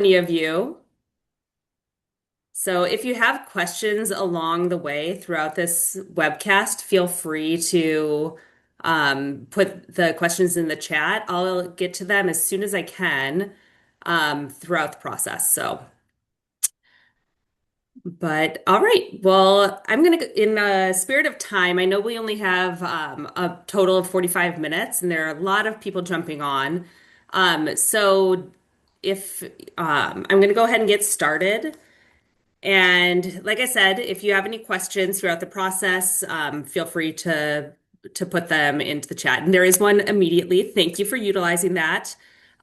Any of you. So if you have questions along the way throughout this webcast, feel free to put the questions in the chat. I'll get to them as soon as I can throughout the process. But all right. Well, in the spirit of time, I know we only have a total of 45 minutes, and there are a lot of people jumping on. So if I'm going to go ahead and get started. And like I said, if you have any questions throughout the process, feel free to put them into the chat. And there is one immediately. Thank you for utilizing that.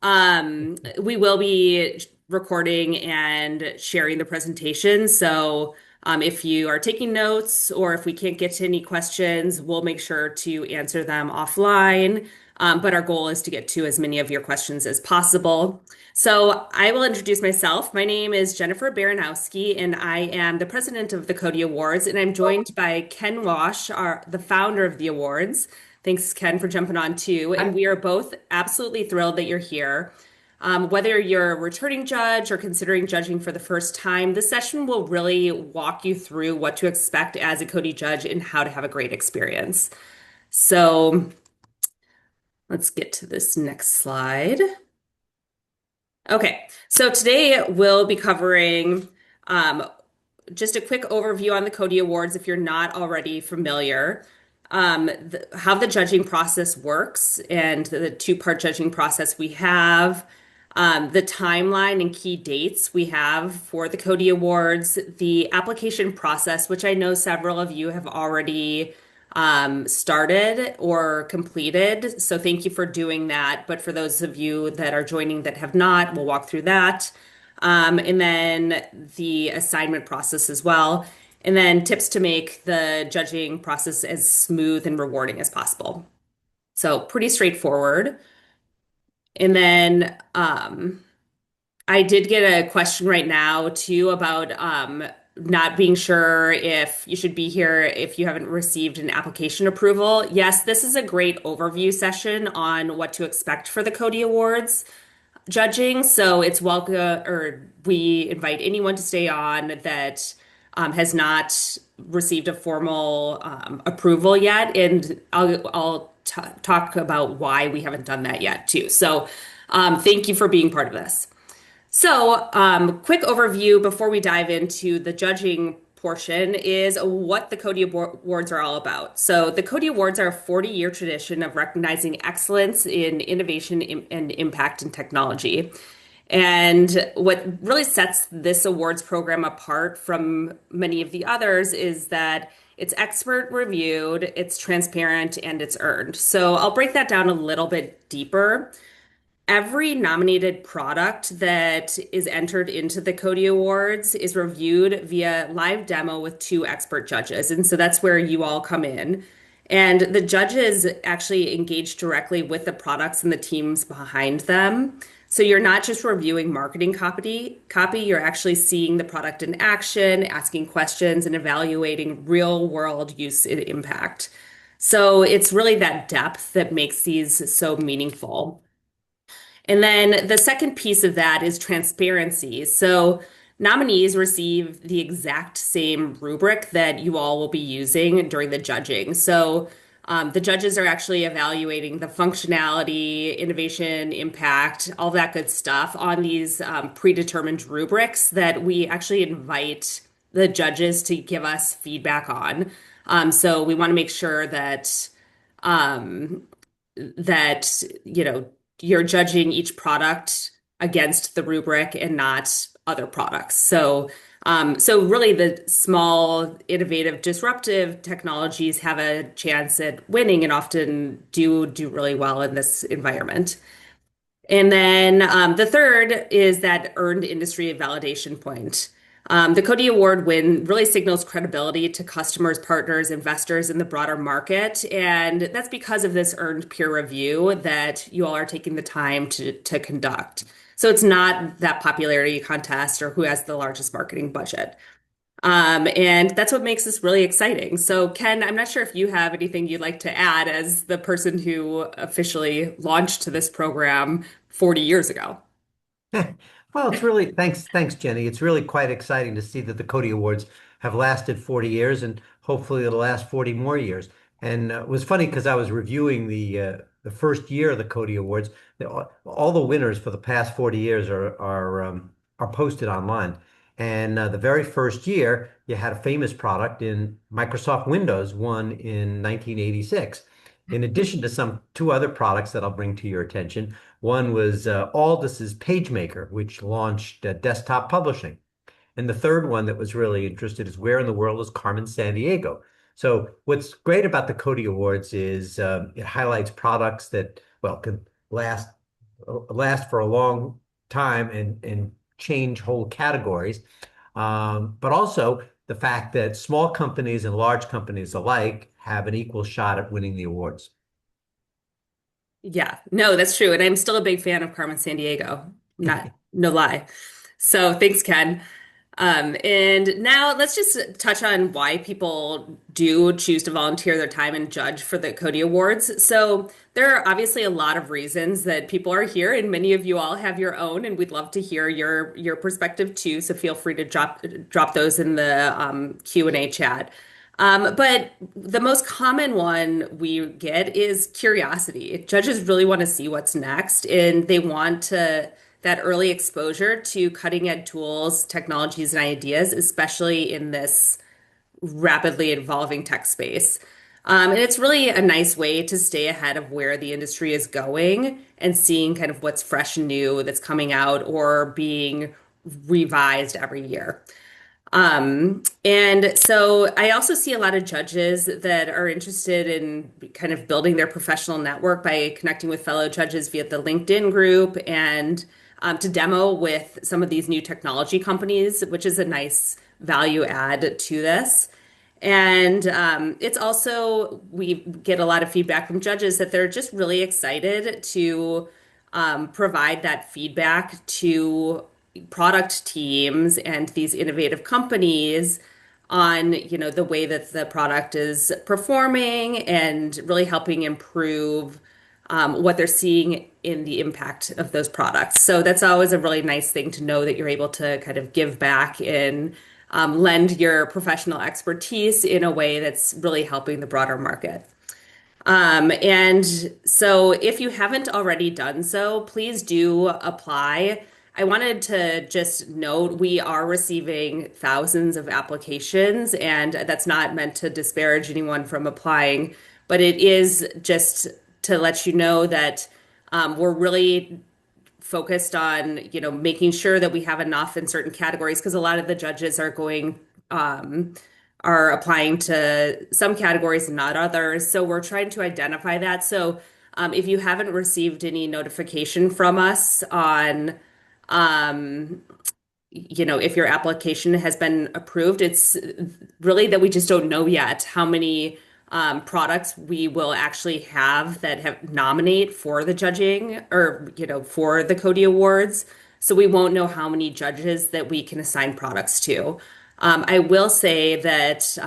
We will be recording and sharing the presentation. So if you are taking notes or if we can't get to any questions, we'll make sure to answer them offline. But our goal is to get to as many of your questions as possible. So I will introduce myself. My name is Jennifer Baranowski, and I am the president of the CODiE Awards, and I'm joined by Ken Wash, the founder of the awards. Thanks, Ken, for jumping on too. And Hi. we are both absolutely thrilled that you're here. Whether you're a returning judge or considering judging for the first time, this session will really walk you through what to expect as a CODiE judge and how to have a great experience. So let's get to this next slide. Okay, so today we'll be covering just a quick overview on the CODiE Awards if you're not already familiar, how the judging process works and the two-part judging process we have, the timeline and key dates we have for the CODiE Awards, the application process, which I know several of you have already started or completed. So thank you for doing that. But for those of you that are joining that have not, we'll walk through that. And then the assignment process as well. And then tips to make the judging process as smooth and rewarding as possible. So pretty straightforward. And then I did get a question right now too about not being sure if you should be here if you haven't received an application approval. Yes, this is a great overview session on what to expect for the CODiE Awards judging. So it's welcome, or we invite anyone to stay on that has not received a formal approval yet. And I'll talk about why we haven't done that yet too. So thank you for being part of this. So, quick overview before we dive into the judging portion is what the CODiE Awards are all about. So, the CODiE Awards are a 40-year tradition of recognizing excellence in innovation and impact in technology. And what really sets this awards program apart from many of the others is that it's expert reviewed, it's transparent, and it's earned. So, I'll break that down a little bit deeper. Every nominated product that is entered into the CODiE Awards is reviewed via live demo with two expert judges. And so that's where you all come in. And the judges actually engage directly with the products and the teams behind them. So you're not just reviewing marketing copy, you're actually seeing the product in action, asking questions, and evaluating real world use and impact. So it's really that depth that makes these so meaningful. And then the second piece of that is transparency. So nominees receive the exact same rubric that you all will be using during the judging. So the judges are actually evaluating the functionality, innovation, impact, all that good stuff on these predetermined rubrics that we actually invite the judges to give us feedback on. So we want to make sure um, that you're judging each product against the rubric and not other products. So really the small, innovative, disruptive technologies have a chance at winning and often do really well in this environment. And then the third is that earned industry validation point. The CODiE Award win really signals credibility to customers, partners, investors in the broader market. And that's because of this earned peer review that you all are taking the time to conduct. So it's not that popularity contest or who has the largest marketing budget. And that's what makes this really exciting. So, Ken, I'm not sure if you have anything you'd like to add as the person who officially launched this program 40 years ago. Well, it's really thanks, Jenny. It's really quite exciting to see that the CODiE Awards have lasted 40 years, and hopefully it'll last 40 more years. And it was funny because I was reviewing the first year of the CODiE Awards. All the winners for the past 40 years are posted online. And the very first year, you had a famous product in Microsoft Windows won in 1986. In addition to some two other products that I'll bring to your attention. One was Aldus's PageMaker, which launched desktop publishing. And the third one that was really interested is where in the world is Carmen Sandiego? So what's great about the CODiE Awards is it highlights products that, well, can last for a long time and change whole categories. But also the fact that small companies and large companies alike have an equal shot at winning the awards. Yeah, no, that's true. And I'm still a big fan of Carmen Sandiego. Not, no lie. So thanks, Ken. And now let's just touch on why people do choose to volunteer their time and judge for the CODiE Awards. So there are obviously a lot of reasons that people are here, and many of you all have your own, and we'd love to hear your perspective too. So feel free to drop those in the Q&A chat. But the most common one we get is curiosity. Judges really want to see what's next, and they want to that early exposure to cutting edge tools, technologies, and ideas, especially in this rapidly evolving tech space. And it's really a nice way to stay ahead of where the industry is going and seeing kind of what's fresh and new that's coming out or being revised every year. And so I also see a lot of judges that are interested in kind of building their professional network by connecting with fellow judges via the LinkedIn group and to demo with some of these new technology companies, which is a nice value add to this. And it's also, we get a lot of feedback from judges that they're just really excited to provide that feedback to product teams and these innovative companies on, the way that the product is performing and really helping improve what they're seeing in the impact of those products. So that's always a really nice thing to know that you're able to kind of give back and lend your professional expertise in a way that's really helping the broader market. And so if you haven't already done so, please do apply. I wanted to just note we are receiving thousands of applications, and that's not meant to disparage anyone from applying, but it is just to let you know that we're really focused on, making sure that we have enough in certain categories because a lot of the judges are applying to some categories and not others. So we're trying to identify that. So if you haven't received any notification from us on if your application has been approved, it's really that we just don't know yet how many products we will actually have that have nominate for the judging or, for the CODiE Awards. So we won't know how many judges that we can assign products to. I will say that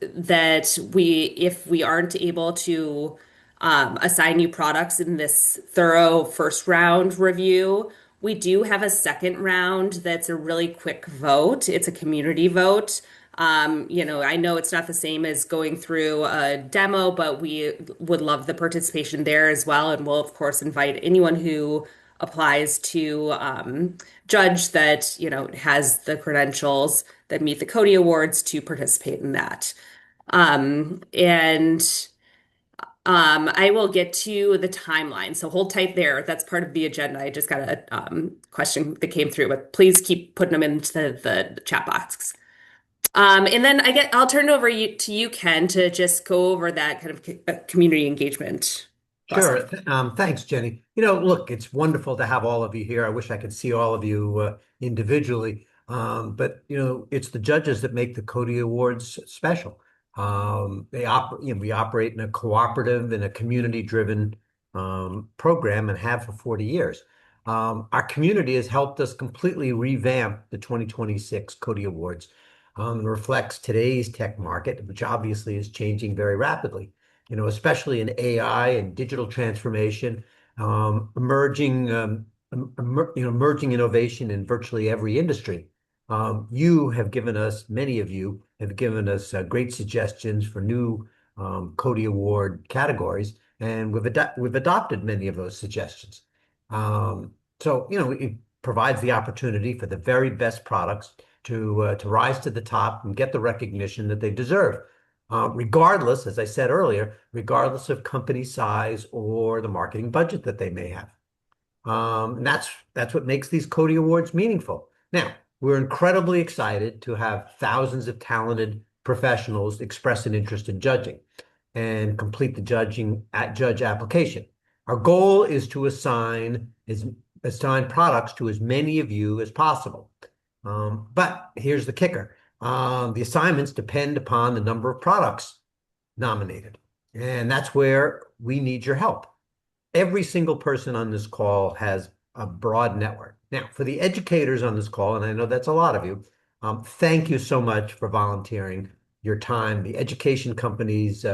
if we aren't able to assign you products in this thorough first round review, we do have a second round that's a really quick vote. It's a community vote. I know it's not the same as going through a demo, but we would love the participation there as well. And we'll, of course, invite anyone who applies to judge that, has the credentials that meet the CODiE Awards to participate in that. And I will get to the timeline. So hold tight there. That's part of the agenda. I just got a question that came through, but please keep putting them into the chat box. And then I'll turn it over to you, Ken, to just go over that kind of community engagement process. Sure. Thanks, Jenny. Look, it's wonderful to have all of you here. I wish I could see all of you individually. But it's the judges that make the CODiE Awards special. We operate in a cooperative and a community-driven program and have for 40 years. Our community has helped us completely revamp the 2026 CODiE Awards. Reflects today's tech market, which obviously is changing very rapidly. Especially in AI and digital transformation, emerging emerging innovation in virtually every industry. You have given us, many of you have given us great suggestions for new CODiE Award categories, and we've adopted many of those suggestions. Um, so, it provides the opportunity for the very best products to rise to the top and get the recognition that they deserve. Regardless, as I said earlier, regardless of company size or the marketing budget that they may have. And that's what makes these CODiE Awards meaningful. Now, we're incredibly excited to have thousands of talented professionals express an interest in judging and complete the judge application. Our goal is to assign products to as many of you as possible. But here's the kicker. The assignments depend upon the number of products nominated. And that's where we need your help. Every single person on this call has a broad network. Now, for the educators on this call, and I know that's a lot of you, thank you so much for volunteering your time. The education companies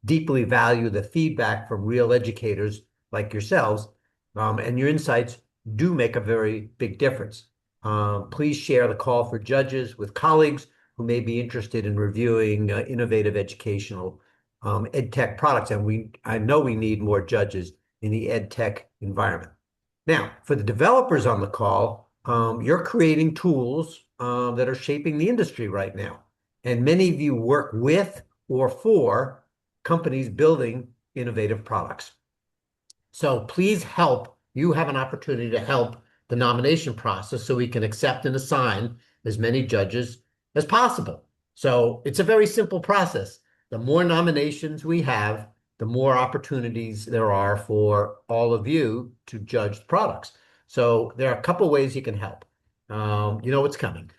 deeply value the feedback from real educators like yourselves, and your insights do make a very big difference. Please share the call for judges with colleagues who may be interested in reviewing innovative educational ed tech products. And I know we need more judges in the ed tech environment. Now, for the developers on the call, you're creating tools that are shaping the industry right now. And many of you work with or for companies building innovative products. So please help. You have an opportunity to help the nomination process so we can accept and assign as many judges as possible. So it's a very simple process. The more nominations we have, the more opportunities there are for all of you to judge the products. So there are a couple ways you can help. You know what's coming.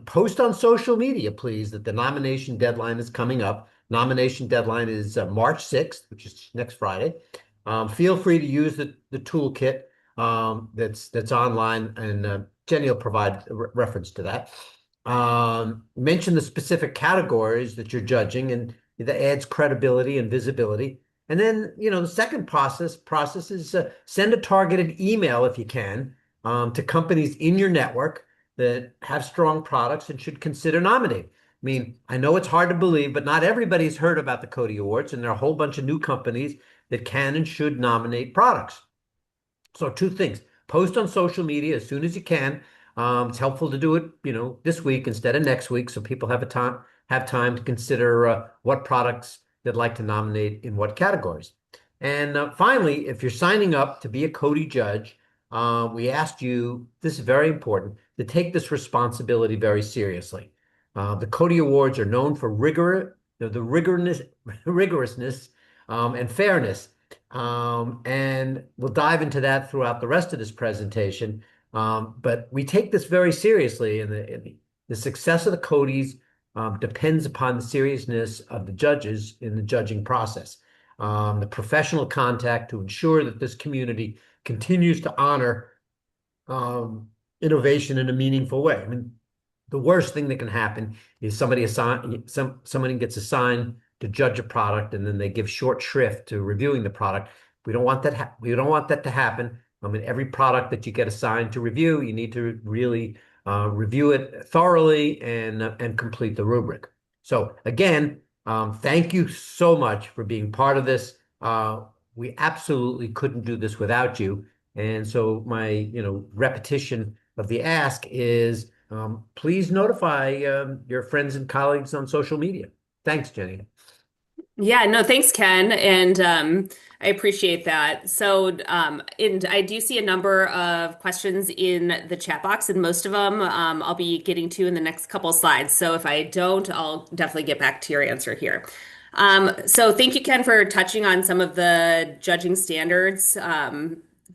Post on social media, please, that the nomination deadline is coming up. Nomination deadline is March 6th, which is next Friday. Feel free to use the toolkit that's online, and Jenny will provide a reference to that. Mention the specific categories that you're judging, and that adds credibility and visibility. And then, the second process is send a targeted email if you can to companies in your network that have strong products and should consider nominating. I mean, I know it's hard to believe, but not everybody's heard about the CODiE Awards, and there are a whole bunch of new companies that can and should nominate products. So two things: post on social media as soon as you can. It's helpful to do it, this week instead of next week, so people have time to consider what products they'd like to nominate in what categories. And finally, if you're signing up to be a CODiE judge, we asked you, this is very important, to take this responsibility very seriously. The CODiE Awards are known for rigorousness, and fairness. And we'll dive into that throughout the rest of this presentation. But we take this very seriously, and the success of the CODiEs depends upon the seriousness of the judges in the judging process. The professional contact to ensure that this community continues to honor innovation in a meaningful way. I mean, the worst thing that can happen is somebody gets assigned to judge a product, and then they give short shrift to reviewing the product. We don't want that. We don't want that to happen. I mean, every product that you get assigned to review, you need to really review it thoroughly and complete the rubric. So again, thank you so much for being part of this. We absolutely couldn't do this without you. And so my, repetition of the ask is, please notify your friends and colleagues on social media. Thanks, Jenny. Yeah, no, thanks, Ken. And I appreciate that. So, and I do see a number of questions in the chat box, and most of them I'll be getting to in the next couple slides. So if I don't, I'll definitely get back to your answer here. So thank you, Ken, for touching on some of the judging standards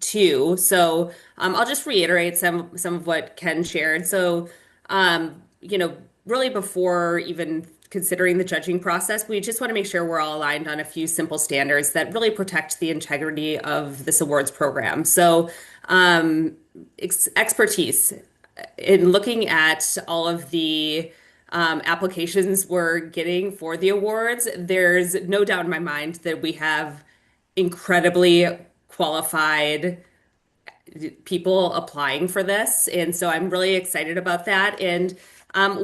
too. So I'll just reiterate some of what Ken shared. So, really before even considering the judging process, we just want to make sure we're all aligned on a few simple standards that really protect the integrity of this awards program. So, expertise in looking at all of the applications we're getting for the awards, there's no doubt in my mind that we have incredibly qualified people applying for this. And so I'm really excited about that. And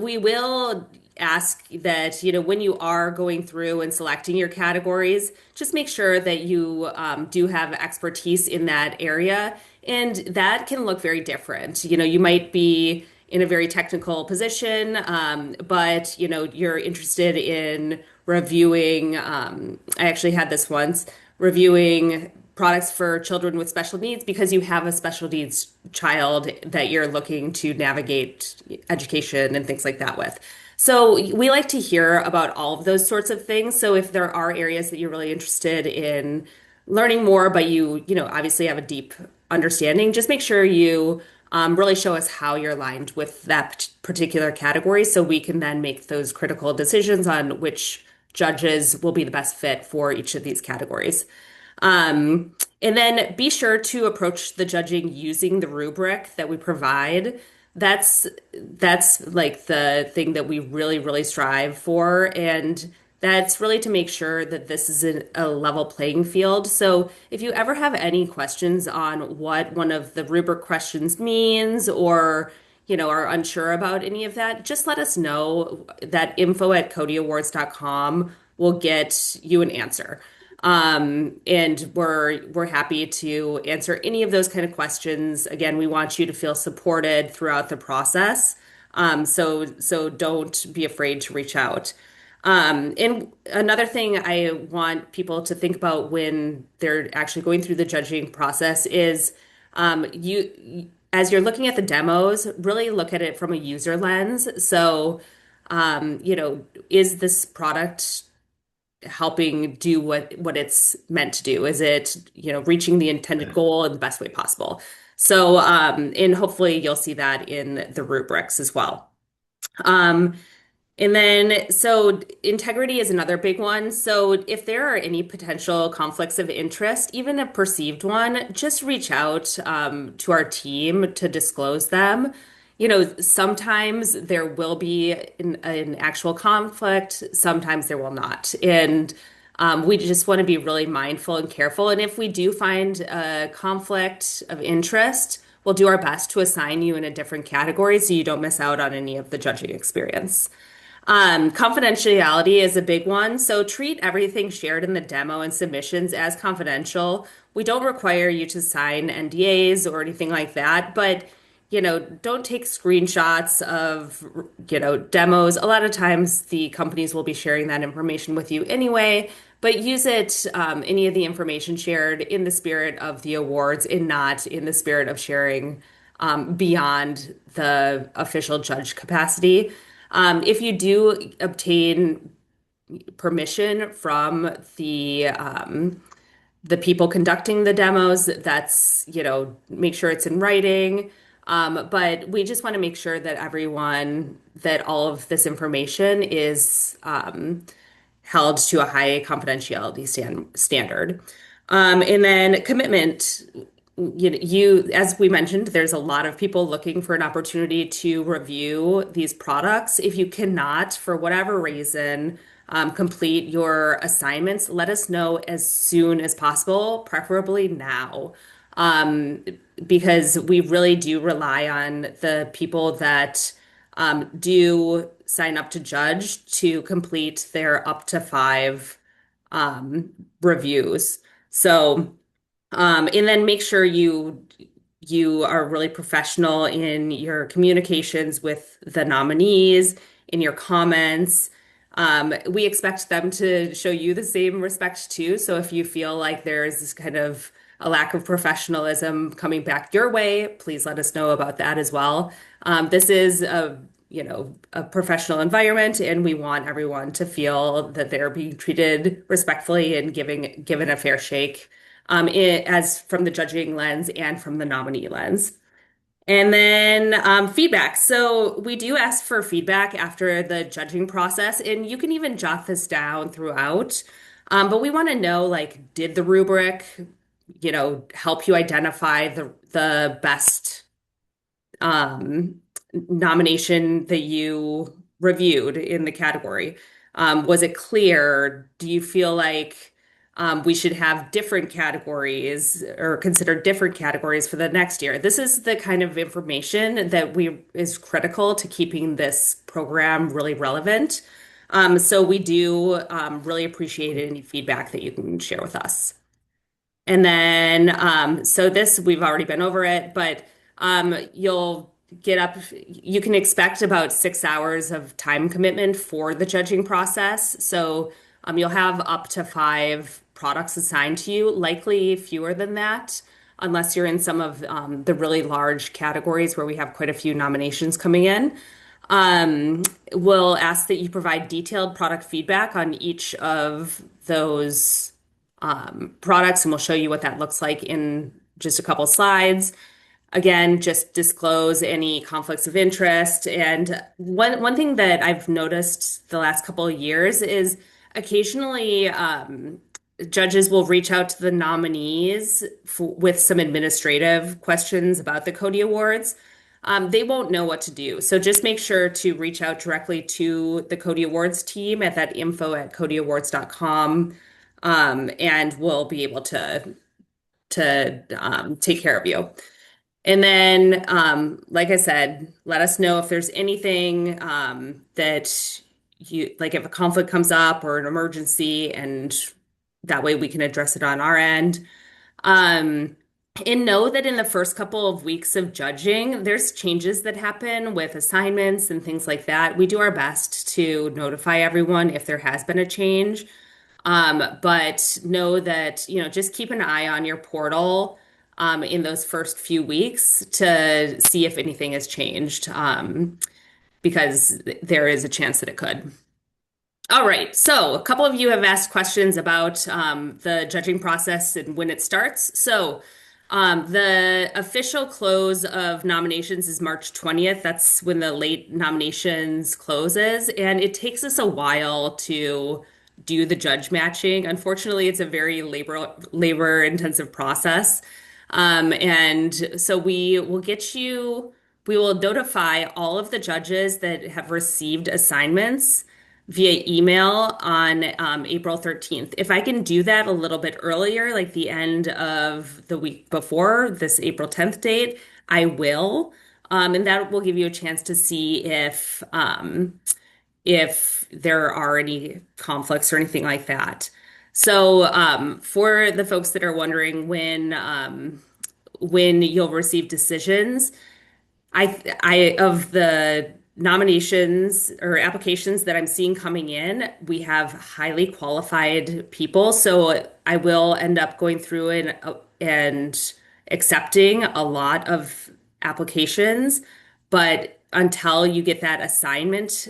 we will ask that, when you are going through and selecting your categories, just make sure that you do have expertise in that area. And that can look very different. You might be in a very technical position, but you're interested in reviewing. I actually had this once reviewing products for children with special needs because you have a special needs child that you're looking to navigate education and things like that with. So we like to hear about all of those sorts of things. So if there are areas that you're really interested in learning more, but you obviously have a deep understanding, just make sure you really show us how you're aligned with that particular category so we can then make those critical decisions on which judges will be the best fit for each of these categories. And then be sure to approach the judging using the rubric that we provide. That's like the thing that we really, really strive for. And that's really to make sure that this is a level playing field. So if you ever have any questions on what one of the rubric questions means or are unsure about any of that, just let us know. That info@CODiEAwards.com will get you an answer. And we're happy to answer any of those kind of questions. Again, we want you to feel supported throughout the process. So don't be afraid to reach out. And another thing I want people to think about when they're actually going through the judging process is as you're looking at the demos, really look at it from a user lens. So, is this product helping do what it's meant to do? Is it, reaching the intended goal in the best way possible? So, and hopefully you'll see that in the rubrics as well. Um, and then, so integrity is another big one. So, if there are any potential conflicts of interest, even a perceived one, just reach out to our team to disclose them. Sometimes there will be an actual conflict, sometimes there will not. And we just want to be really mindful and careful. And if we do find a conflict of interest, we'll do our best to assign you in a different category so you don't miss out on any of the judging experience. Confidentiality is a big one. So treat everything shared in the demo and submissions as confidential. We don't require you to sign NDAs or anything like that, but don't take screenshots of, demos. A lot of times the companies will be sharing that information with you anyway, but use it, any of the information shared in the spirit of the awards and not in the spirit of sharing beyond the official judge capacity. If you do obtain permission from the people conducting the demos, that's, make sure it's in writing. But we just want to make sure that that all of this information is held to a high confidentiality standard. And then commitment. As we mentioned, there's a lot of people looking for an opportunity to review these products. If you cannot, for whatever reason, complete your assignments, let us know as soon as possible, preferably now. Um, because we really do rely on the people that do sign up to judge to complete their up to five um, reviews. So, and then make sure you are really professional in your communications with the nominees, in your comments. We expect them to show you the same respect too. So if you feel like there's this kind of a lack of professionalism coming back your way, please let us know about that as well. This is a professional environment, and we want everyone to feel that they're being treated respectfully and given a fair shake, as from the judging lens and from the nominee lens. And then feedback. So we do ask for feedback after the judging process, and you can even jot this down throughout. But we want to know, like, did the rubric, help you identify the best um, nomination that you reviewed in the category? Was it clear? Do you feel like we should have different categories or consider different categories for the next year. This is the kind of information that we is critical to keeping this program really relevant. So we do really appreciate any feedback that you can share with us. And then, so this, we've already been over it, but you'll get up, you can expect about 6 hours of time commitment for the judging process. So you'll have up to 5 products assigned to you, likely fewer than that, unless you're in some of the really large categories where we have quite a few nominations coming in. Um, we'll ask that you provide detailed product feedback on each of those products, and we'll show you what that looks like in just a couple slides. Again, just disclose any conflicts of interest. And one thing that I've noticed the last couple of years is occasionally judges will reach out to the nominees with some administrative questions about the CODiE Awards. They won't know what to do. So just make sure to reach out directly to the CODiE Awards team at that info@codieawards.com, and we'll be able to take care of you. And then, like I said, let us know if there's anything that you like, if a conflict comes up or an emergency, and that way we can address it on our end. Um, and know that in the first couple of weeks of judging, there's changes that happen with assignments and things like that. We do our best to notify everyone if there has been a change. But know that, just keep an eye on your portal in those first few weeks to see if anything has changed, because there is a chance that it could. All right, so a couple of you have asked questions about the judging process and when it starts. So the official close of nominations is March 20th. That's when the late nominations closes, and it takes us a while to do the judge matching. Unfortunately, it's a very labor intensive process. And so we will notify all of the judges that have received assignments via email on April 13th. If I can do that a little bit earlier, like the end of the week before this April 10th date, I will. And that will give you a chance to see if there are any conflicts or anything like that. So for the folks that are wondering when you'll receive decisions, I of the nominations or applications that I'm seeing coming in, we have highly qualified people. So I will end up going through and accepting a lot of applications. But until you get that assignment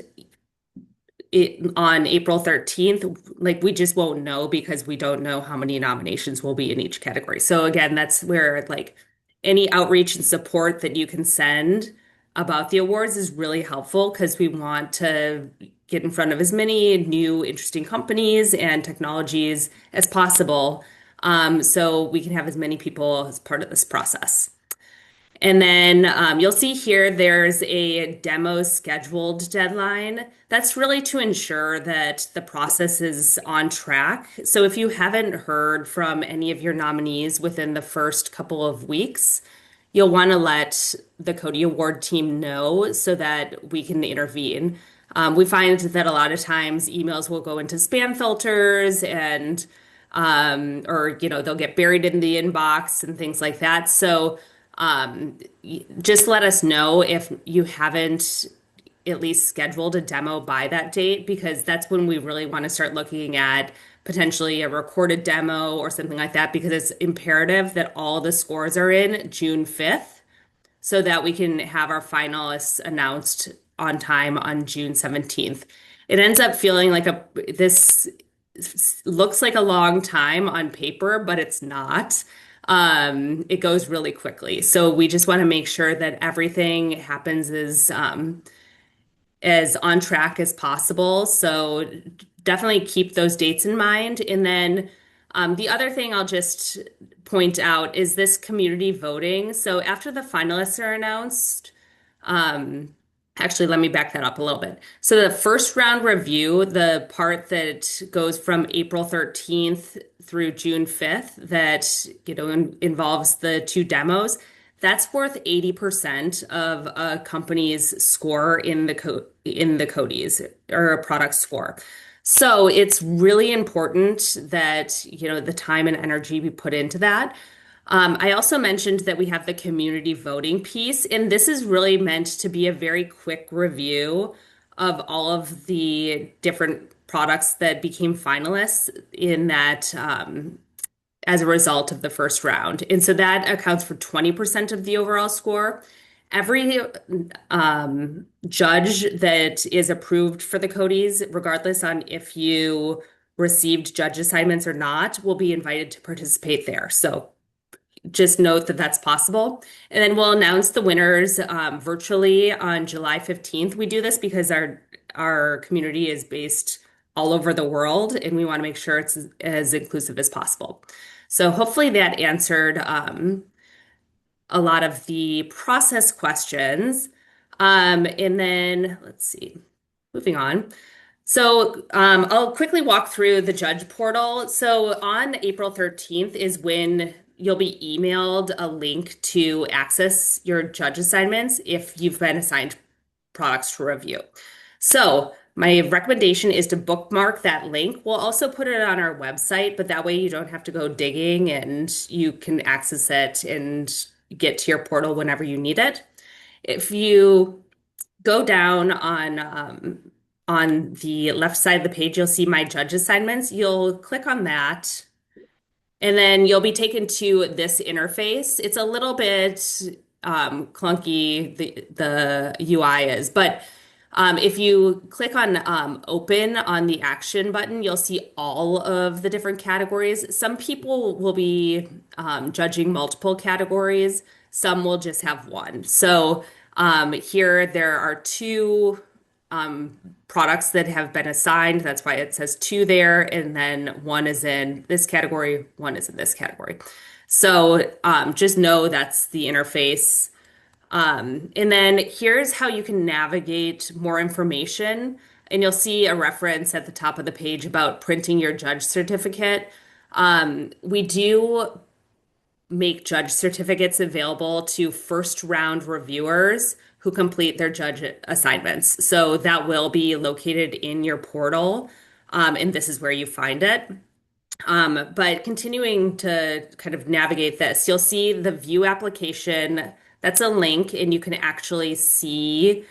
on April 13th, like we just won't know because we don't know how many nominations will be in each category. So again, that's where like any outreach and support that you can send about the awards is really helpful because we want to get in front of as many new interesting companies and technologies as possible, so we can have as many people as part of this process. And then you'll see here there's a demo scheduled deadline. That's really to ensure that the process is on track. So if you haven't heard from any of your nominees within the first couple of weeks, you'll want to let the CODiE Award team know so that we can intervene. We find that a lot of times emails will go into spam filters and or they'll get buried in the inbox and things like that. So just let us know if you haven't at least scheduled a demo by that date, because that's when we really want to start looking at potentially a recorded demo or something like that, because it's imperative that all the scores are in June 5th so that we can have our finalists announced on time on June 17th. It ends up feeling like this looks like a long time on paper, but it's not. It goes really quickly. So we just want to make sure that everything happens as on track as possible. So definitely keep those dates in mind. And then the other thing I'll just point out is this community voting. So after the finalists are announced, Actually, let me back that up a little bit. So the first round review, the part that goes from April 13th through June 5th, that, involves the two demos, that's worth 80% of a company's score in the CODiEs, or a product score. So it's really important that, the time and energy be put into that. I also mentioned that we have the community voting piece, and this is really meant to be a very quick review of all of the different products that became finalists in that, as a result of the first round. And so that accounts for 20% of the overall score. Every judge that is approved for the CODiEs, regardless on if you received judge assignments or not, will be invited to participate there. So just note that that's possible. And then we'll announce the winners virtually on July 15th. We do this because our community is based all over the world, and we want to make sure it's as inclusive as possible. So hopefully that answered a lot of the process questions. And then let's see, moving on. So I'll quickly walk through the judge portal. So on April 13th is when you'll be emailed a link to access your judge assignments if you've been assigned products to review. So my recommendation is to bookmark that link. We'll also put it on our website, but that way you don't have to go digging and you can access it and get to your portal whenever you need it. If you go down on the left side of the page, you'll see my judge assignments. You'll click on that, and then you'll be taken to this interface. It's a little bit clunky, the UI is, but if you click on open on the action button, you'll see all of the different categories. Some people will be judging multiple categories. Some will just have one. So here there are two products that have been assigned. That's why it says two there. And then one is in this category, one is in this category. So just know that's the interface. And then here's how you can navigate more information. And you'll see a reference at the top of the page about printing your judge certificate. We do make judge certificates available to first round reviewers who complete their judge assignments. So that will be located in your portal, and this is where you find it. But continuing to kind of navigate this, you'll see the view application. That's a link, and you can actually see,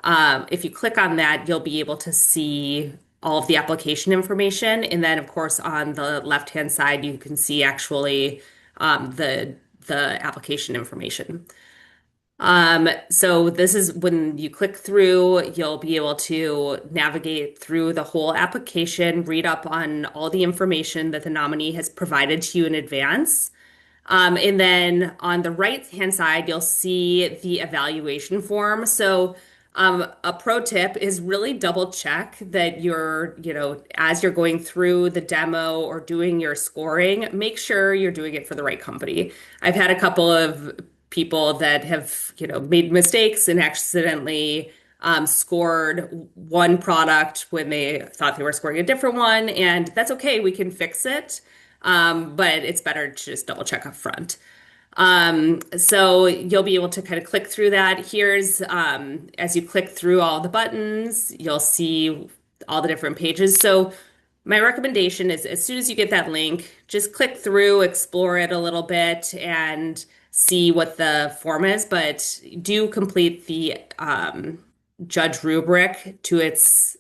if you click on that, you'll be able to see all of the application information. And then, of course, on the left-hand side, you can see actually the application information. So this is when you click through, you'll be able to navigate through the whole application, read up on all the information that the nominee has provided to you in advance. And then on the right-hand side, you'll see the evaluation form. So a pro tip is really double check that as you're going through the demo or doing your scoring, make sure you're doing it for the right company. I've had a couple of people that have, made mistakes and accidentally scored one product when they thought they were scoring a different one, and that's okay. We can fix it. But it's better to just double check up front. So you'll be able to kind of click through that. Here's, as you click through all the buttons, you'll see all the different pages. So my recommendation is as soon as you get that link, just click through, explore it a little bit, and see what the form is. But do complete the judge rubric to its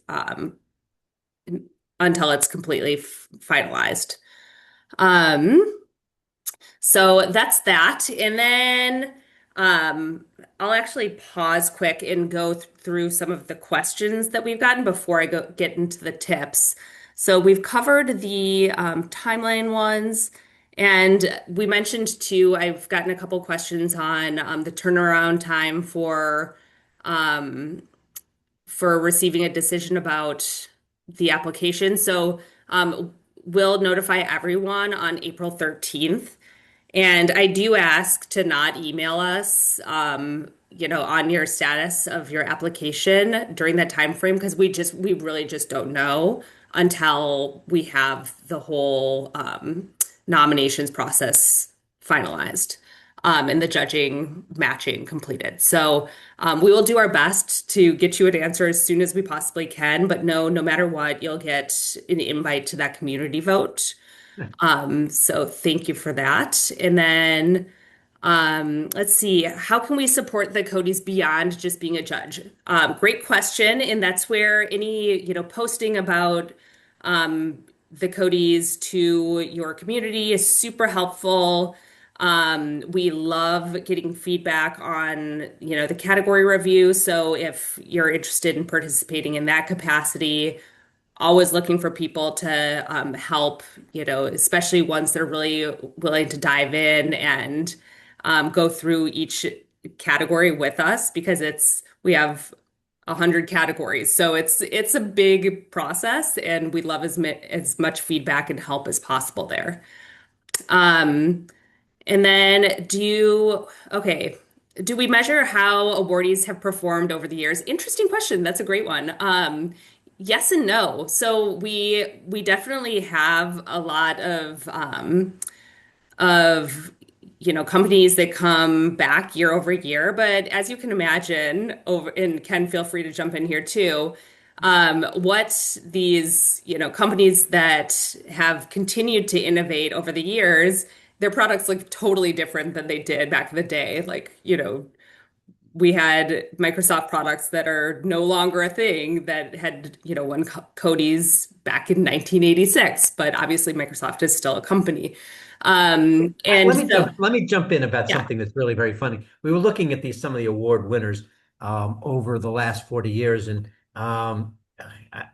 until it's completely finalized. So that's that. And then I'll actually pause quick and go through some of the questions that we've gotten before I get into the tips. So we've covered the timeline ones, and we mentioned too, I've gotten a couple questions on the turnaround time for receiving a decision about the application. So we'll notify everyone on April 13th. And I do ask to not email us on your status of your application during that time frame because we really just don't know until we have the whole nominations process finalized and the judging matching completed. So we will do our best to get you an answer as soon as we possibly can. But no matter what, you'll get an invite to that community vote. So thank you for that. And then let's see, how can we support the CODiEs beyond just being a judge? Great question, and that's where any posting about the CODiEs to your community is super helpful. We love getting feedback on the category review. So if you're interested in participating in that capacity, always looking for people to help, especially ones that are really willing to dive in and go through each category with us because we have 100 categories. So it's a big process and we love as much feedback and help as possible there. Um, and then okay, do we measure how awardees have performed over the years? Interesting question. That's a great one. Yes and no. So we definitely have a lot of companies that come back year over year, but as you can imagine, and Ken, feel free to jump in here too. What these companies that have continued to innovate over the years, their products look totally different than they did back in the day. Like, we had Microsoft products that are no longer a thing that had, won CODiEs back in 1986, but obviously Microsoft is still a company. And so, Let me jump in about yeah. something that's really very funny. We were looking at some of the award winners over the last 40 years, and I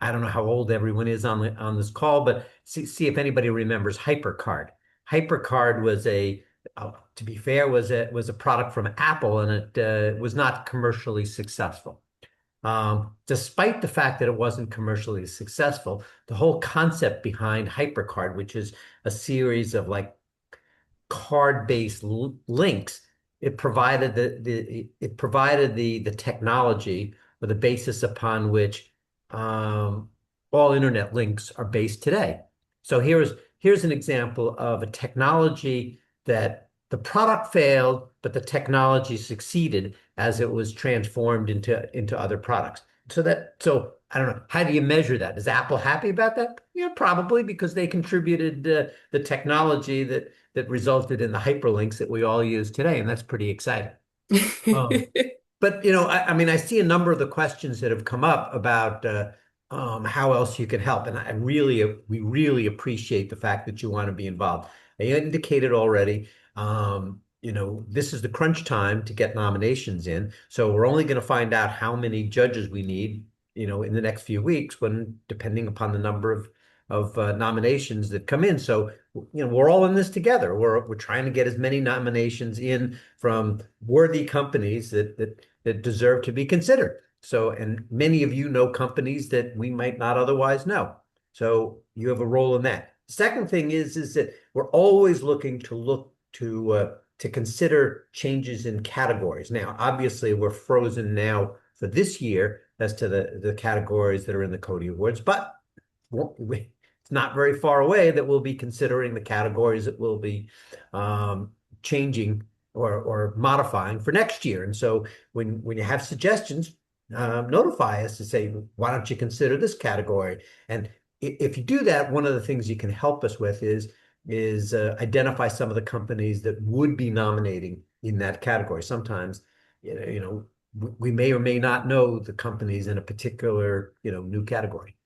don't know how old everyone is on this call, but see if anybody remembers HyperCard. HyperCard was to be fair, was a product from Apple, and it was not commercially successful. Despite the fact that it wasn't commercially successful, the whole concept behind HyperCard, which is a series of like card-based links, it provided the technology or the basis upon which all internet links are based today. So here's an example of a technology that the product failed, but the technology succeeded as it was transformed into other products. So I don't know. How do you measure that? Is Apple happy about that? Yeah, probably because they contributed the technology that resulted in the hyperlinks that we all use today, and that's pretty exciting. Um, but I mean, I see a number of the questions that have come up about how else you can help, and we really appreciate the fact that you want to be involved. I indicated already, this is the crunch time to get nominations in, so we're only going to find out how many judges we need, in the next few weeks, depending upon the number of nominations that come in. So we're all in this together. We're trying to get as many nominations in from worthy companies that deserve to be considered. So, and many of you know companies that we might not otherwise know. So you have a role in that. Second thing is that we're always looking to consider changes in categories. Now, obviously, we're frozen now for this year as to the categories that are in the CODiE Awards, but it's not very far away that we'll be considering the categories that will be changing or modifying for next year. And so when you have suggestions, notify us to say, why don't you consider this category? And if you do that, one of the things you can help us with is identify some of the companies that would be nominating in that category. Sometimes, we may or may not know the companies in a particular, new category.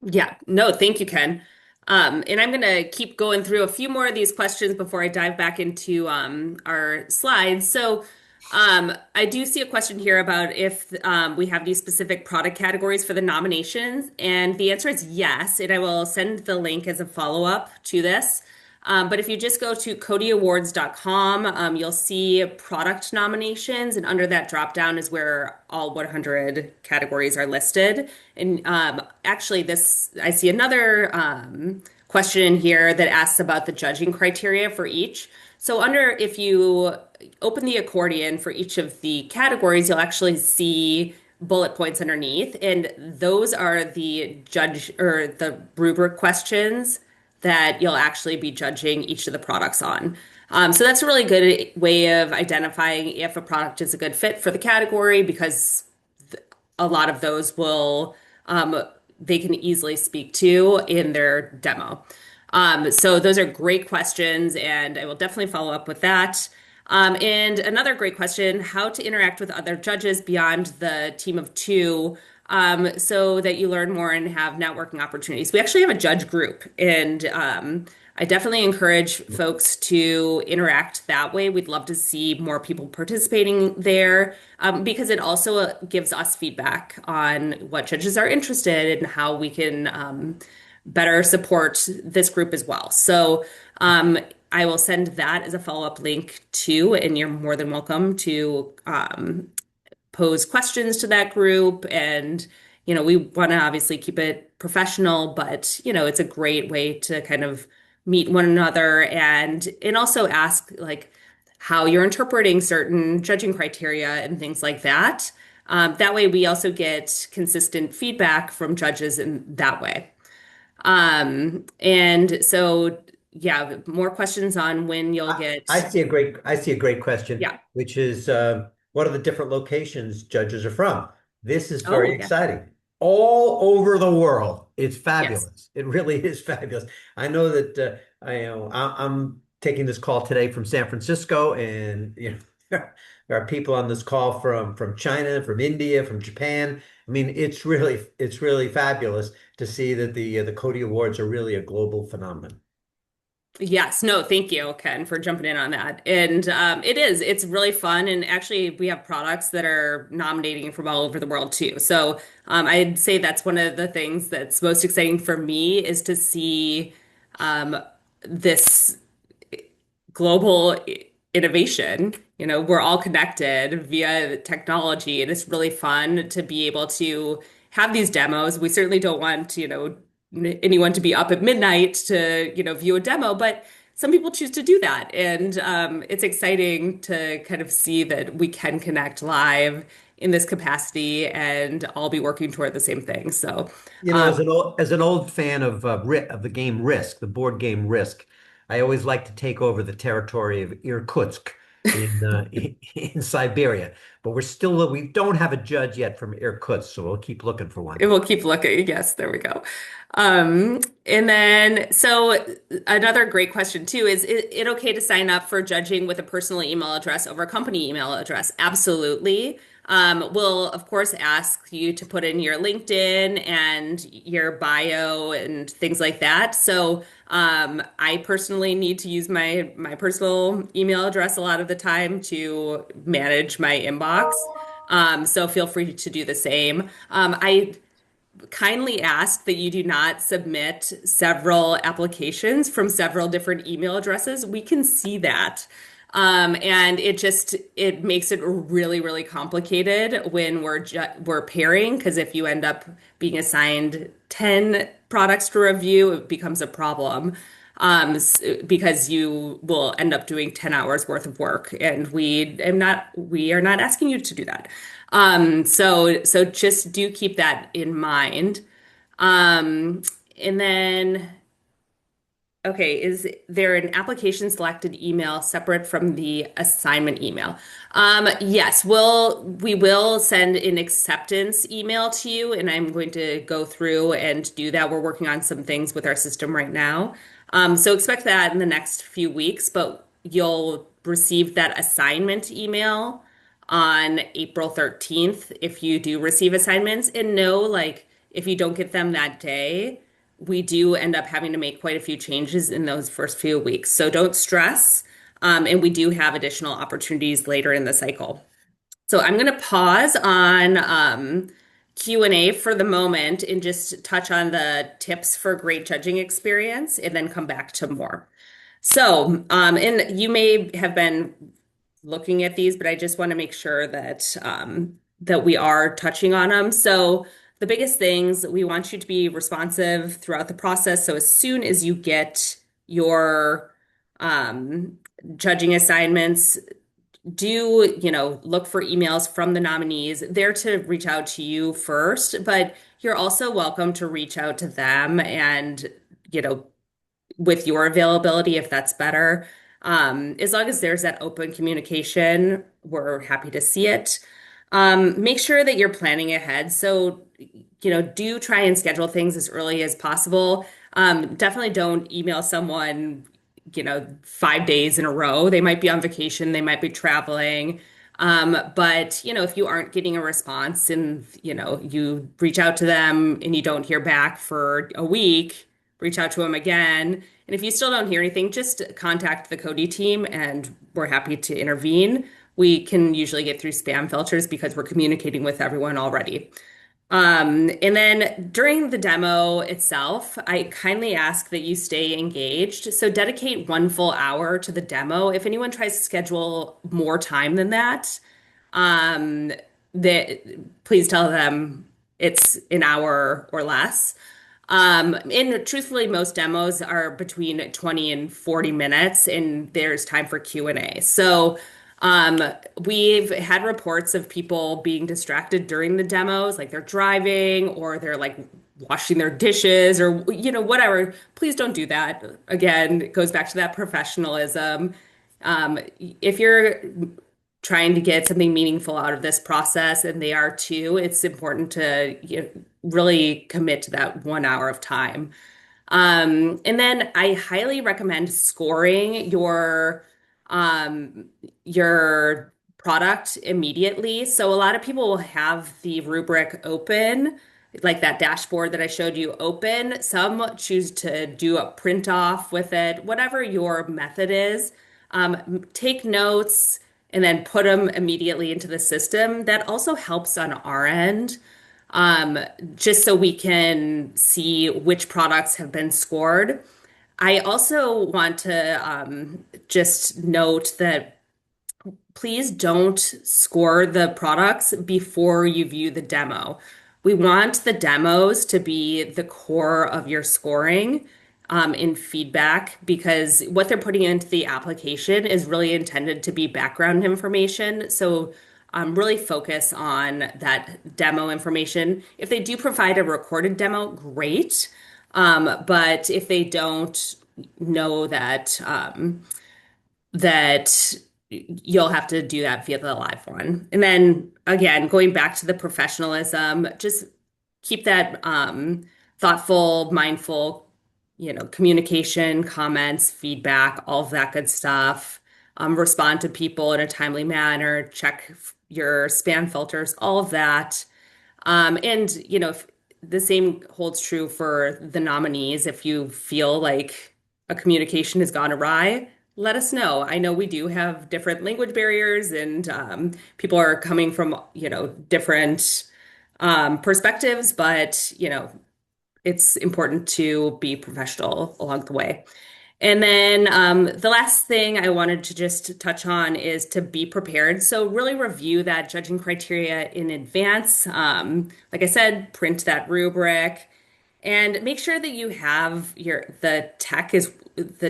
Yeah, no, thank you, Ken. And I'm going to keep going through a few more of these questions before I dive back into our slides. So, I do see a question here about if we have these specific product categories for the nominations, and the answer is yes. And I will send the link as a follow-up to this. But if you just go to CODieAwards.com, you'll see product nominations, and under that drop down is where all 100 categories are listed. And actually, I see another question in here that asks about the judging criteria for each. So if you open the accordion for each of the categories, you'll actually see bullet points underneath, and those are the judge or the rubric questions that you'll actually be judging each of the products on. So that's a really good way of identifying if a product is a good fit for the category because a lot of those will they can easily speak to in their demo. So those are great questions, and I will definitely follow up with that. And another great question, how to interact with other judges beyond the team of two, so that you learn more and have networking opportunities. We actually have a judge group, and I definitely encourage folks to interact that way. We'd love to see more people participating there, because it also gives us feedback on what judges are interested in and how we can better support this group as well. So I will send that as a follow-up link too, and you're more than welcome to pose questions to that group. And, we want to obviously keep it professional, but, it's a great way to kind of meet one another and also ask like how you're interpreting certain judging criteria and things like that. That way we also get consistent feedback from judges in that way. And so, yeah, more questions on when you'll I get, see a great question, yeah. which is what are the different locations judges are from? This is very Oh, yeah. exciting. All over the world. It's Yes. fabulous. It really is fabulous. I know that I'm taking this call today from San Francisco, and there are people on this call from China, from India, from Japan. I mean, it's really fabulous to see that the CODiE Awards are really a global phenomenon. Yes, no, thank you, Ken, for jumping in on that. And it's really fun. And actually, we have products that are nominating from all over the world too. So I'd say that's one of the things that's most exciting for me is to see um, this global innovation. We're all connected via technology, and it's really fun to be able to have these demos. We certainly don't want, anyone to be up at midnight to, view a demo, but some people choose to do that. And it's exciting to kind of see that we can connect live in this capacity and all be working toward the same thing. So, As an old fan of the game Risk, the board game Risk, I always like to take over the territory of Irkutsk in Siberia. But we don't have a judge yet from Irkutsk, so we'll keep looking for one. it will keep looking. Yes, there we go. And then, so another great question too is it okay to sign up for judging with a personal email address over a company email address? Absolutely. We'll, of course, ask you to put in your LinkedIn and your bio and things like that. So, I personally need to use my personal email address a lot of the time to manage my inbox. So feel free to do the same. I kindly ask that you do not submit several applications from several different email addresses. We can see that. And it makes it really, really complicated when we're pairing, because if you end up being assigned 10 products to review, it becomes a problem. Because you will end up doing 10 hours worth of work, and we are not asking you to do that. So just do keep that in mind. Um, and then, okay, is there an application selected email separate from the assignment email? Yes, we will send an acceptance email to you, and I'm going to go through and do that. We're working on some things with our system right now. So expect that in the next few weeks, but you'll receive that assignment email on April 13th if you do receive assignments. And know, like, if you don't get them that day, we do end up having to make quite a few changes in those first few weeks. So don't stress. And we do have additional opportunities later in the cycle. So I'm going to pause on Q&A for the moment and just touch on the tips for great judging experience and then come back to more. So, and you may have been looking at these, but I just want to make sure that we are touching on them. So the biggest things, we want you to be responsive throughout the process. So as soon as you get your Judging assignments, do, look for emails from the nominees. They're to reach out to you first, but you're also welcome to reach out to them and, you know, with your availability if that's better. As long as there's that open communication, we're happy to see it. Make sure that you're planning ahead. So, do try and schedule things as early as possible. Definitely don't email someone, 5 days in a row. They might be on vacation, they might be traveling. But, if you aren't getting a response and, you reach out to them and you don't hear back for a week, reach out to them again. And if you still don't hear anything, just contact the CODiE team and we're happy to intervene. We can usually get through spam filters because we're communicating with everyone already. And then during the demo itself, I kindly ask that you stay engaged. So dedicate 1 full hour to the demo. If anyone tries to schedule more time than that, um, please tell them it's an hour or less. And truthfully, most demos are between 20 and 40 minutes, and there's time for Q&A. So, we've had reports of people being distracted during the demos, like they're driving or they're like washing their dishes or, whatever. Please don't do that. Again, it goes back to that professionalism. If you're trying to get something meaningful out of this process, and they are too, it's important to really commit to that 1 hour of time. And then I highly recommend scoring your product immediately. So a lot of people will have the rubric open, like that dashboard that I showed you open. Some choose to do a print off with it, whatever your method is. Take notes and then put them immediately into the system. That also helps on our end, um, just so we can see which products have been scored. I also want to just note that please don't score the products before you view the demo. We want the demos to be the core of your scoring in feedback because what they're putting into the application is really intended to be background information. So really focus on that demo information. If they do provide a recorded demo, great. But if they don't, know that you'll have to do that via the live one. And then again, going back to the professionalism, just keep that thoughtful, mindful, communication, comments, feedback, all of that good stuff. Respond to people in a timely manner, check your spam filters, all of that. And if the same holds true for the nominees. If you feel like a communication has gone awry, let us know. I know we do have different language barriers, and people are coming from different perspectives, but it's important to be professional along the way. And then the last thing I wanted to just touch on is to be prepared. So really review that judging criteria in advance. Like I said, print that rubric and make sure that you have the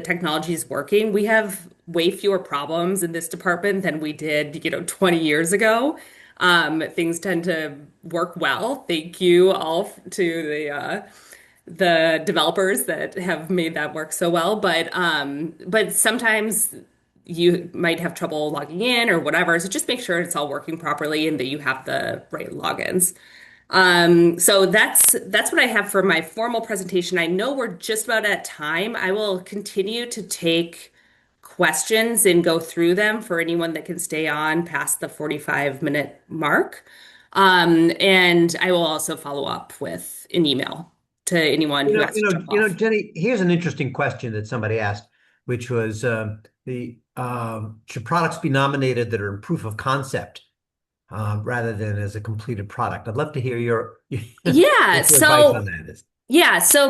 technology is working. We have way fewer problems in this department than we did, 20 years ago. Things tend to work well. Thank you all to the developers that have made that work so well. But sometimes you might have trouble logging in or whatever. So just make sure it's all working properly and that you have the right logins. So that's what I have for my formal presentation. I know we're just about at time. I will continue to take questions and go through them for anyone that can stay on past the 45-minute mark. And I will also follow up with an email to anyone who has to jump off. Jenny, here's an interesting question that somebody asked, which was the should products be nominated that are in proof of concept rather than as a completed product? I'd love to hear Yeah, what your advice on so that is.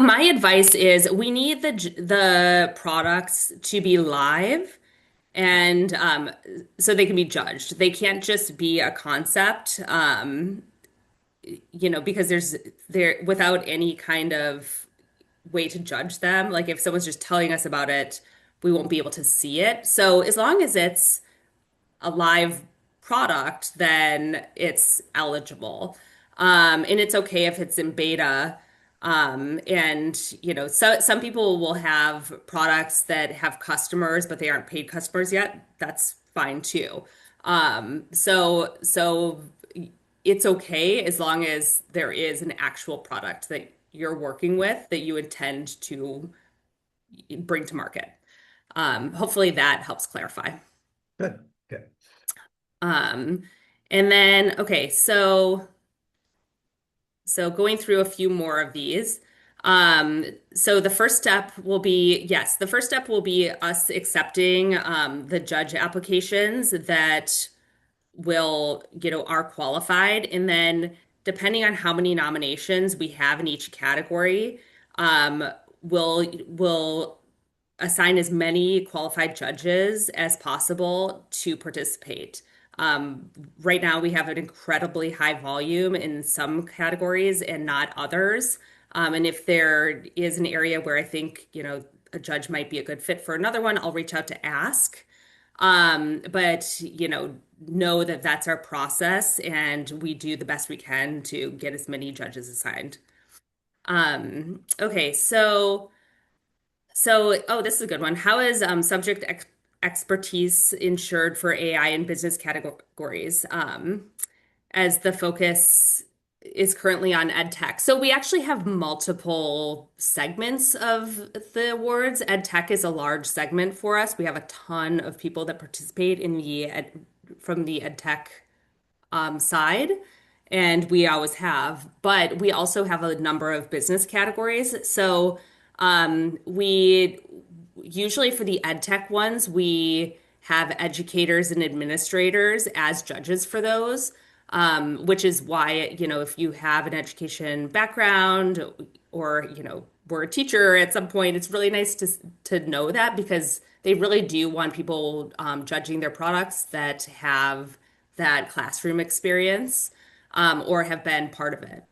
my advice is we need the products to be live and so they can be judged. They can't just be a concept, because there without any kind of way to judge them. Like if someone's just telling us about it, we won't be able to see it. So as long as it's a live product, then it's eligible. And it's okay if it's in beta. And so some people will have products that have customers, but they aren't paid customers yet. That's fine too. So it's okay as long as there is an actual product that you're working with that you intend to bring to market. Hopefully that helps clarify. Good. Good. Um, and then, okay, so going through a few more of these. So the first step will be, yes, the first step will be us accepting the judge applications that are qualified. And then depending on how many nominations we have in each category, um, we'll assign as many qualified judges as possible to participate. Right now, we have an incredibly high volume in some categories and not others. And if there is an area where I think, a judge might be a good fit for another one, I'll reach out to ask. But, know that that's our process and we do the best we can to get as many judges assigned. Okay, oh, this is a good one. How is subject ex expertise insured for AI in business categories? As the focus is currently on ed tech. So we actually have multiple segments of the awards. Ed tech is a large segment for us. We have a ton of people that participate in from the ed tech side, and we always have. But we also have a number of business categories. So we usually for the ed tech ones, we have educators and administrators as judges for those, which is why, if you have an education background or, were a teacher at some point, it's really nice to know that because they really do want people judging their products that have that classroom experience or have been part of it.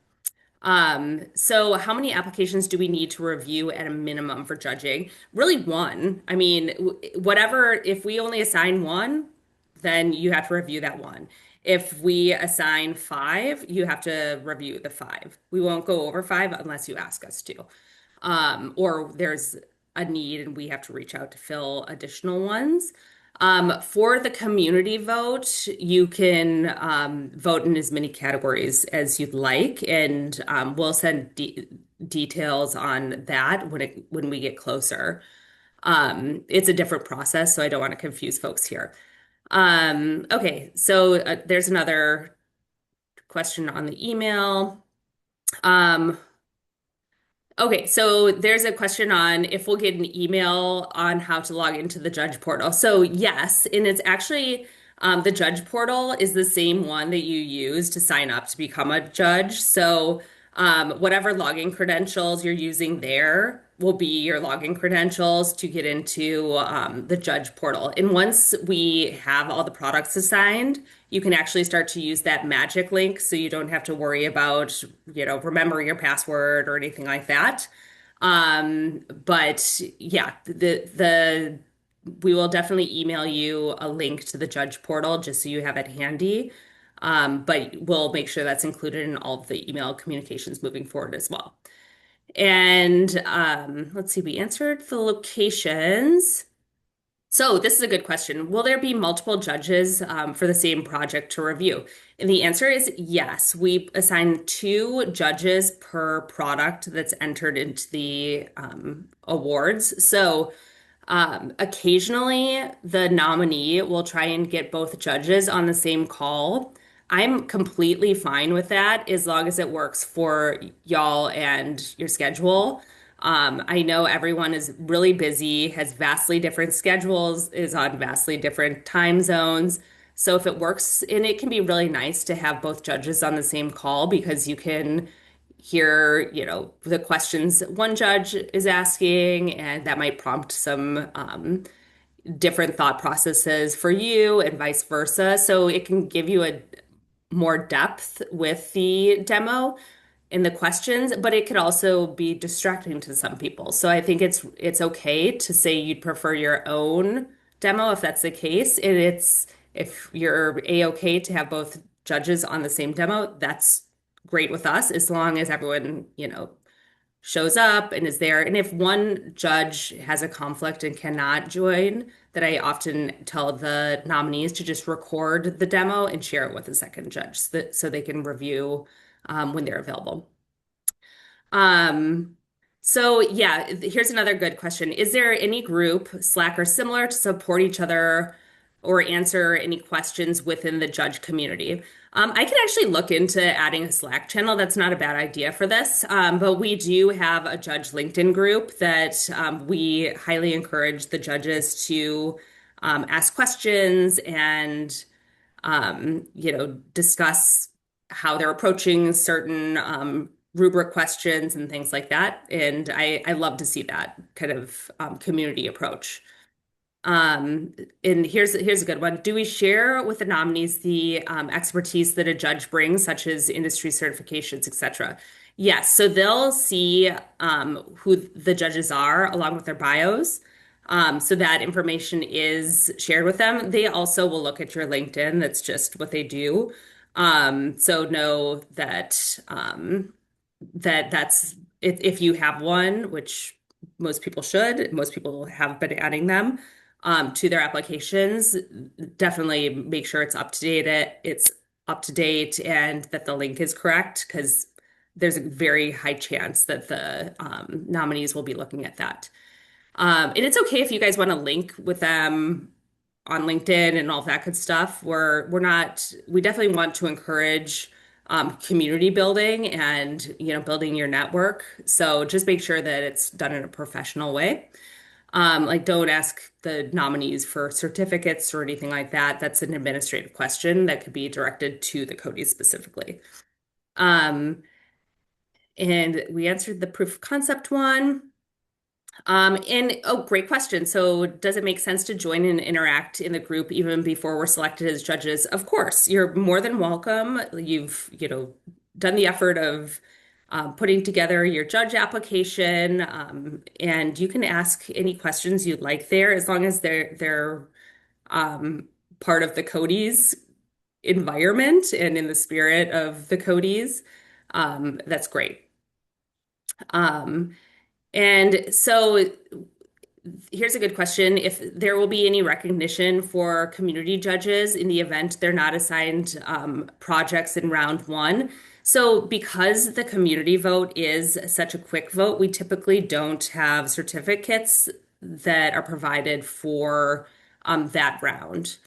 So how many applications do we need to review at a minimum for judging? Really one. I mean, whatever, if we only assign one, then you have to review that one. If we assign five, you have to review the five. We won't go over five unless you ask us to. Or there's a need and we have to reach out to fill additional ones. For the community vote, you can vote in as many categories as you'd like, and we'll send details on that when we get closer. It's a different process, so I don't want to confuse folks here. Okay, so there's another question on the email. Um, Okay, so there's a question on if we'll get an email on how to log into the judge portal. So yes, and it's actually the judge portal is the same one that you use to sign up to become a judge. So whatever login credentials you're using there will be your login credentials to get into the judge portal. And once we have all the products assigned, you can actually start to use that magic link so you don't have to worry about, remembering your password or anything like that. But yeah, the we will definitely email you a link to the judge portal just so you have it handy. But we'll make sure that's included in all of the email communications moving forward as well. And let's see, we answered the locations. So this is a good question. Will there be multiple judges for the same project to review? And the answer is yes. We assign two judges per product that's entered into the awards. So occasionally, the nominee will try and get both judges on the same call. I'm completely fine with that as long as it works for y'all and your schedule. I know everyone is really busy, has vastly different schedules, is on vastly different time zones. So if it works, and it can be really nice to have both judges on the same call because you can hear, the questions one judge is asking, and that might prompt some different thought processes for you and vice versa. So it can give you a more depth with the demo. in the questions, but it could also be distracting to some people. So I think it's okay to say you'd prefer your own demo if that's the case. And it's if you're a-okay to have both judges on the same demo, that's great with us as long as everyone, shows up and is there. And if one judge has a conflict and cannot join, that I often tell the nominees to just record the demo and share it with the second judge so they can review when they're available. Um, so yeah, here's another good question. Is there any group, Slack or similar, to support each other or answer any questions within the judge community? I can actually look into adding a Slack channel. That's not a bad idea for this. But we do have a judge LinkedIn group that we highly encourage the judges to ask questions and discuss how they're approaching certain rubric questions and things like that. And I love to see that kind of community approach. And here's a good one. Do we share with the nominees the expertise that a judge brings, such as industry certifications, etc.? Yes. So they'll see who the judges are along with their bios. So that information is shared with them. They also will look at your LinkedIn. That's just what they do. So know that that's if you have one, which most people should, most people have been adding them to their applications. Definitely make sure it's up to date, and that the link is correct because there's a very high chance that the nominees will be looking at that. And it's okay if you guys want to link with them on LinkedIn and all that good stuff. We're not, we definitely want to encourage community building and, building your network. So just make sure that it's done in a professional way. Like don't ask the nominees for certificates or anything like that. That's an administrative question that could be directed to the CODiE specifically. Um, and we answered the proof of concept one. And oh, great question. So, does it make sense to join and interact in the group even before we're selected as judges? Of course, you're more than welcome. You've, done the effort of putting together your judge application, and you can ask any questions you'd like there, as long as they're part of the CODiE's environment and in the spirit of the CODiE's. That's great. Um, and so here's a good question. If there will be any recognition for community judges in the event they're not assigned projects in round one. So because the community vote is such a quick vote, we typically don't have certificates that are provided for that round.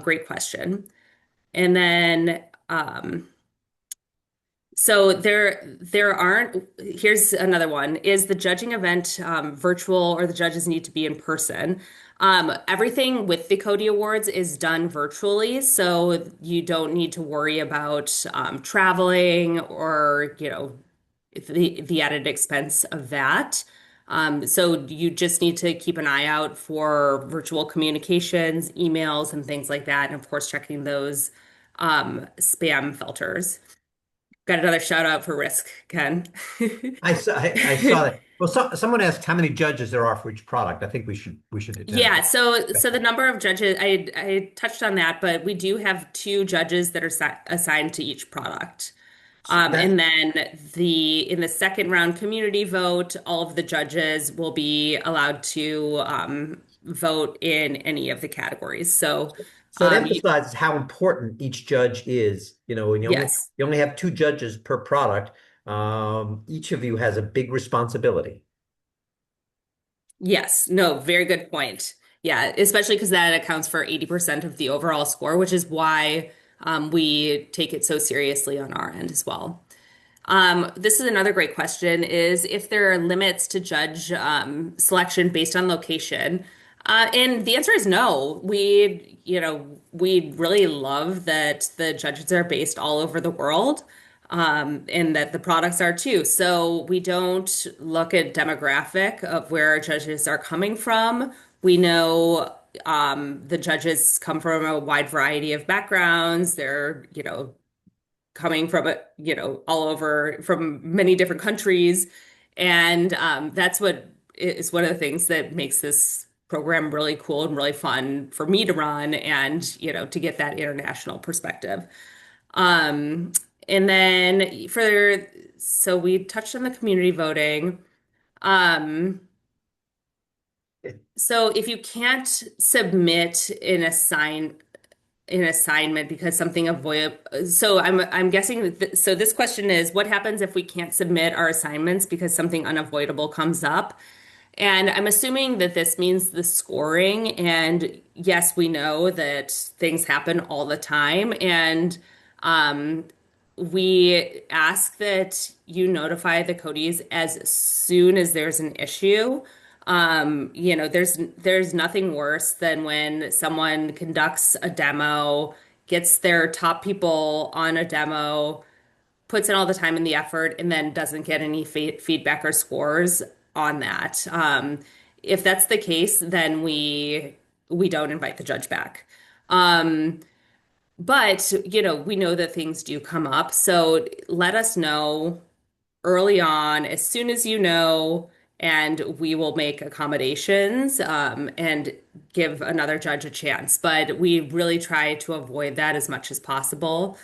Great question. And then so there aren't, here's another one. Is the judging event virtual or the judges need to be in person? Everything with the CODiE Awards is done virtually, so you don't need to worry about traveling or, the added expense of that. So you just need to keep an eye out for virtual communications, emails, and things like that, and of course checking those spam filters. Got another shout out for Risk, Ken. I saw that. Well, someone asked how many judges there are for each product. I think we should Yeah, so the number of judges, I touched on that, but we do have two judges that are assigned to each product. that And then in the second round community vote, all of the judges will be allowed to vote in any of the categories. So so it you, emphasizes how important each judge is. And yes. you only have two judges per product. Each of you has a big responsibility. Yes, no, very good point. Yeah, especially because that accounts for 80% of the overall score, which is why we take it so seriously on our end as well. This is another great question, is if there are limits to judge selection based on location. And the answer is no. We really love that the judges are based all over the world, and that the products are too. So we don't look at demographic of where our judges are coming from. We know the judges come from a wide variety of backgrounds. They're, coming from all over from many different countries. And that's what is one of the things that makes this program really cool and really fun for me to run and, to get that international perspective. Um, and then so we touched on the community voting. Um, so if you can't submit an assignment because something avoid so I'm guessing so this question is what happens if we can't submit our assignments because something unavoidable comes up? And I'm assuming that this means the scoring. And yes, we know that things happen all the time. And um, we ask that you notify the Codies as soon as there's an issue. There's nothing worse than when someone conducts a demo, gets their top people on a demo, puts in all the time and the effort, and then doesn't get any feedback or scores on that. If that's the case, then we don't invite the judge back. Um, but we know that things do come up, so let us know early on, as soon as you know, and we will make accommodations and give another judge a chance. But we really try to avoid that as much as possible.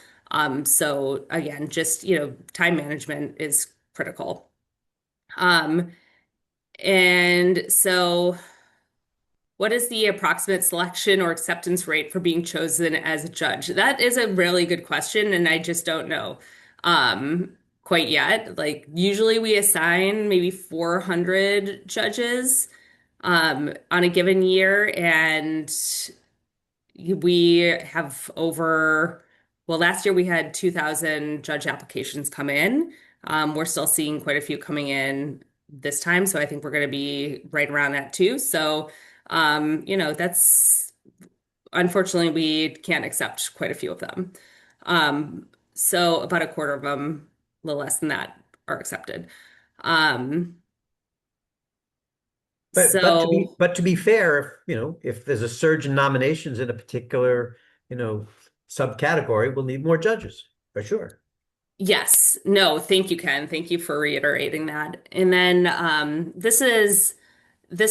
So again, just, time management is critical. Um, and so what is the approximate selection or acceptance rate for being chosen as a judge? That is a really good question, and I just don't know quite yet. Like, usually we assign maybe 400 judges on a given year, and we have well, last year we had 2,000 judge applications come in. We're still seeing quite a few coming in this time, so I think we're going to be right around that too. So, that's unfortunately we can't accept quite a few of them. So about a quarter of them, a little less than that, are accepted. Um, so But to be fair, if if there's a surge in nominations in a particular, subcategory, we'll need more judges for sure. yes, no, thank you, Ken. Thank you for reiterating that. And then this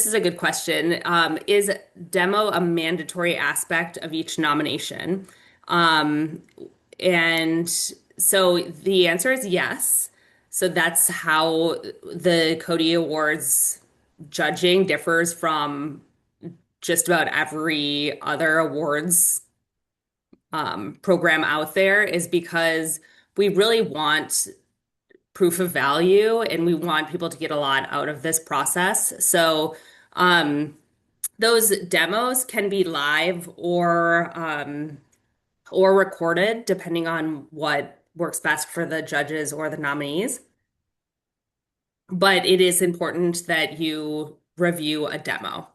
is a good question. Is demo a mandatory aspect of each nomination? Um, and so the answer is yes. So that's how the CODiE Awards judging differs from just about every other awards program out there, is because we really want proof of value and we want people to get a lot out of this process. So, those demos can be live or recorded depending on what works best for the judges or the nominees. But it is important that you review a demo.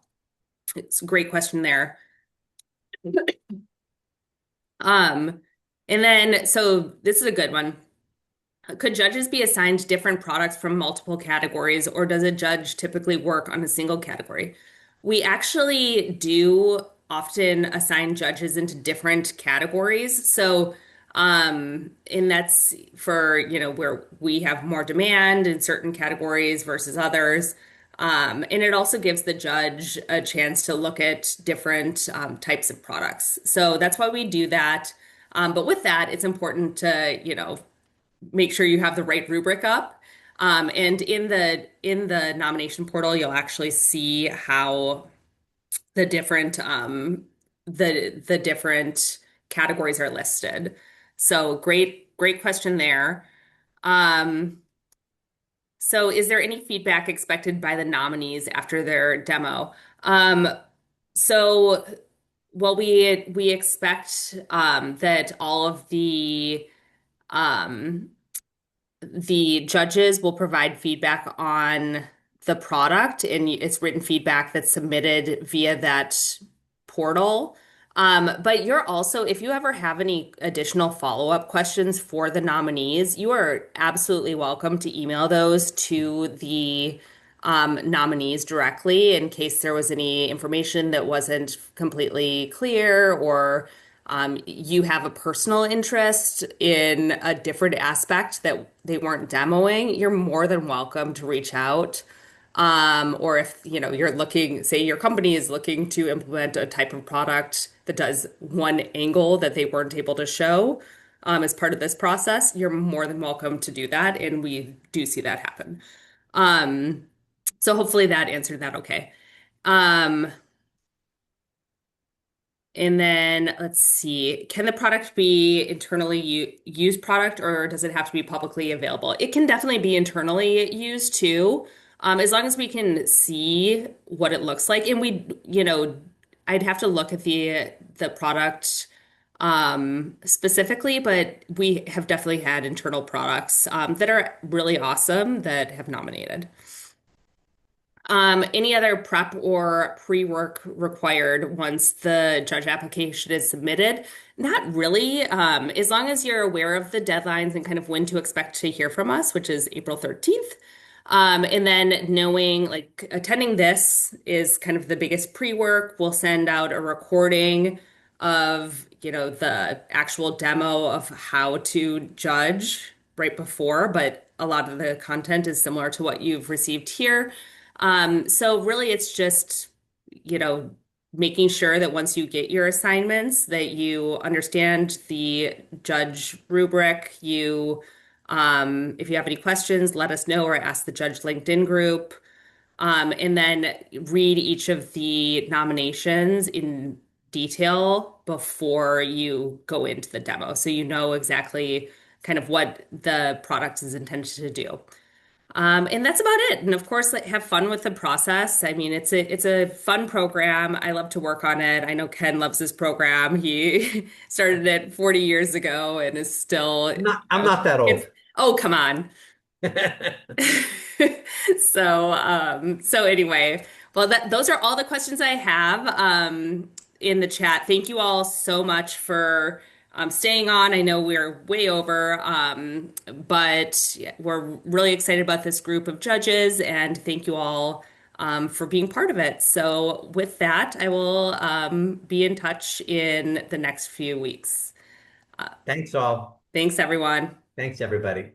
It's a great question there. Um, and then, so this is a good one. Could judges be assigned different products from multiple categories, or does a judge typically work on a single category? We actually do often assign judges into different categories. So, and that's for, where we have more demand in certain categories versus others. And it also gives the judge a chance to look at different types of products. So that's why we do that. But with that, it's important to, make sure you have the right rubric up. And in the nomination portal, you'll actually see how the different the different categories are listed. So great question there. Um, so is there any feedback expected by the nominees after their demo? So well, we expect that all of um, the judges will provide feedback on the product, and it's written feedback that's submitted via that portal. But you're also, if you ever have any additional follow-up questions for the nominees, you are absolutely welcome to email those to the nominees directly in case there was any information that wasn't completely clear, or you have a personal interest in a different aspect that they weren't demoing, you're more than welcome to reach out. Or if, you're looking, say your company is looking to implement a type of product that does one angle that they weren't able to show, as part of this process, you're more than welcome to do that. And we do see that happen. Um, so hopefully that answered that okay. Um, and then let's see, can the product be internally used product or does it have to be publicly available? It can definitely be internally used too, as long as we can see what it looks like. And I'd have to look at the product specifically, but we have definitely had internal products that are really awesome that have nominated. Any other prep or pre-work required once the judge application is submitted? Not really. As long as you're aware of the deadlines and kind of when to expect to hear from us, which is April 13th. And then knowing, like, attending this is kind of the biggest pre-work. We'll send out a recording of, the actual demo of how to judge right before, but a lot of the content is similar to what you've received here. So really it's just, you know, making sure that once you get your assignments that you understand the judge rubric. If you have any questions, let us know or ask the judge LinkedIn group. And then read each of the nominations in detail before you go into the demo. So you know exactly kind of what the product is intended to do. And that's about it. And of course, like, have fun with the process. I mean, it's a fun program. I love to work on it. I know Ken loves this program. He started it 40 years ago and is still, I'm not that it's, old. oh, come on. So anyway, well, those are all the questions I have in the chat. Thank you all so much for staying on. I know we're way over, but yeah, we're really excited about this group of judges, and thank you all for being part of it. So with that, I will be in touch in the next few weeks. Thanks all. Thanks, everyone. Thanks everybody.